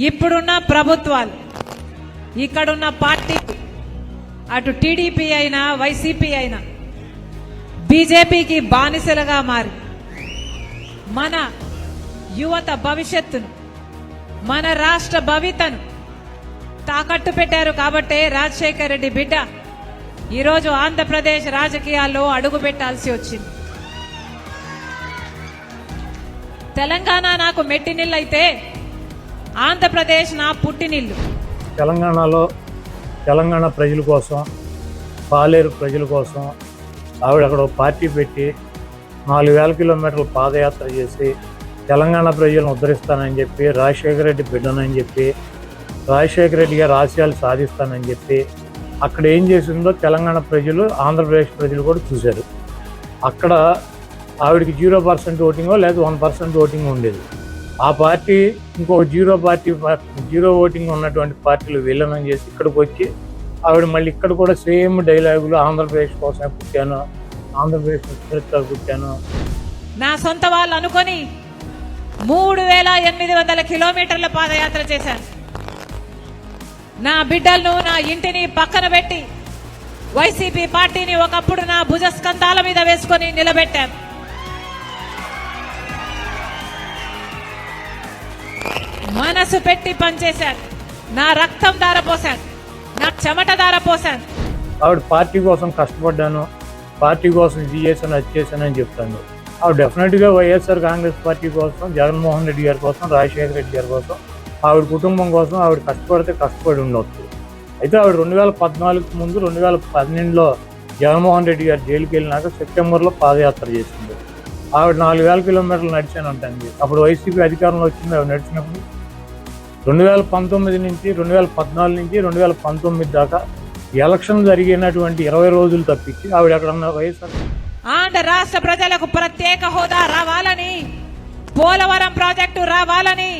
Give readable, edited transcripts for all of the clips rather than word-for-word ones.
ఇప్పుడున్న ప్రభుత్వాలు ఇక్కడున్న పార్టీ అటు టీడీపీ అయినా వైసీపీ అయినా బీజేపీకి బానిసలుగా మారి మన యువత భవిష్యత్తును మన రాష్ట్ర భవితను తాకట్టు పెట్టారు. కాబట్టే రాజశేఖర్ రెడ్డి బిడ్డ ఈరోజు ఆంధ్రప్రదేశ్ రాజకీయాల్లో అడుగు పెట్టాల్సి వచ్చింది. తెలంగాణ నాకు మెట్టినిల్లైతే ఆంధ్రప్రదేశ్ నా పుట్టినిల్లు. తెలంగాణలో తెలంగాణ ప్రజల కోసం, పాలేరు ప్రజల కోసం ఆవిడ అక్కడ పార్టీ పెట్టి 4000 కిలోమీటర్ల పాదయాత్ర చేసి తెలంగాణ ప్రజలను ఉద్ధరిస్తానని చెప్పి, రాజశేఖర రెడ్డి బిడ్డనని చెప్పి, రాజశేఖర రెడ్డి గారి ఆశయాలు సాధిస్తానని చెప్పి అక్కడ ఏం చేసిందో తెలంగాణ ప్రజలు, ఆంధ్రప్రదేశ్ ప్రజలు కూడా చూశారు. అక్కడ ఆవిడకి 0% ఓటింగో లేదా 1% ఓటింగ్ ఉండేది. ఆ పార్టీ ఇంకొక జీరో ఓటింగ్ ఉన్నటువంటి పార్టీలు విలీనం చేసి ఇక్కడికి వచ్చి ఆవిడ మళ్ళీ ఇక్కడ కూడా సేమ్ డైలాగులు, ఆంధ్రప్రదేశ్ కోసమే పుట్టాను, ఆంధ్రప్రదేశ్ పుట్టాను నా సొంత వాళ్ళు అనుకొని 3800 కిలోమీటర్ల పాదయాత్ర చేశాను. నా బిడ్డలను, నా ఇంటిని పక్కన పెట్టి వైసీపీ పార్టీని ఒకప్పుడు నా భుజస్కంధాల మీద వేసుకొని నిలబెట్టాను. మనసు పెట్టి పనిచేశాను. నా రక్తం ధారపోశాను, నా చెమట ధారపోశాను. ఆవిడ పార్టీ కోసం కష్టపడ్డాను, పార్టీ కోసం ఇది చేశాను, అది చేశానని చెప్తాను. ఆవిడ డెఫినెట్గా వైఎస్ఆర్ కాంగ్రెస్ పార్టీ కోసం, జగన్మోహన్ రెడ్డి గారి కోసం, రాజశేఖర రెడ్డి గారి కోసం, ఆవిడ కుటుంబం కోసం ఆవిడ కష్టపడి ఉండవచ్చు. అయితే ఆవిడ 2014 ముందు 2012లో జగన్మోహన్ రెడ్డి గారు జైలుకి వెళ్ళినాక సెప్టెంబర్లో పాదయాత్ర చేసింది. ఆవిడ 4000 కిలోమీటర్లు నడిచాను ఉంటుంది. అప్పుడు వైసీపీ అధికారంలో వచ్చింది. ఆవిడ నడిచినప్పుడు 2014 నుంచి 2019 దాకా ఎలక్షన్ జరిగినటువంటి 20 రోజులు తప్పించి ఆవిడ ఎక్కడన్నా వైఎస్ఆర్ ఆంధ్ర రాష్ట్ర ప్రజలకు ప్రత్యేక హోదా రావాలని, పోలవరం ప్రాజెక్టు రావాలని,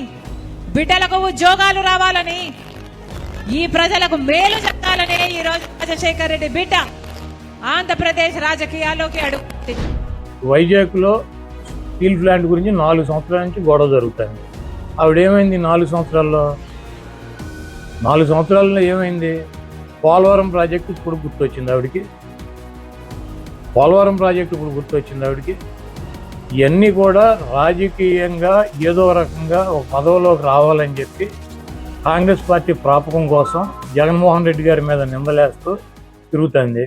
బిడ్డలకు ఉద్యోగాలు రావాలని, ఈ ప్రజలకు మేలు జరగాలని ఈరోజు రాజశేఖర్ రెడ్డి బిడ్డ ఆంధ్రప్రదేశ్ రాజకీయాల్లోకి అడుగుతుంది. వైజాగ్లో స్టీల్ ప్లాంట్ గురించి 4 సంవత్సరాల నుంచి గొడవ జరుగుతుంది. ఆవిడేమైంది 4 సంవత్సరాల్లో ఏమైంది? పోలవరం ప్రాజెక్టు ఇప్పుడు గుర్తొచ్చింది ఆవిడికి. ఇవన్నీ కూడా రాజకీయంగా ఏదో రకంగా ఒక పదవిలోకి రావాలని చెప్పి కాంగ్రెస్ పార్టీ ప్రాపకం కోసం జగన్మోహన్ రెడ్డి గారి మీద నిందలేస్తూ తిరుగుతుంది.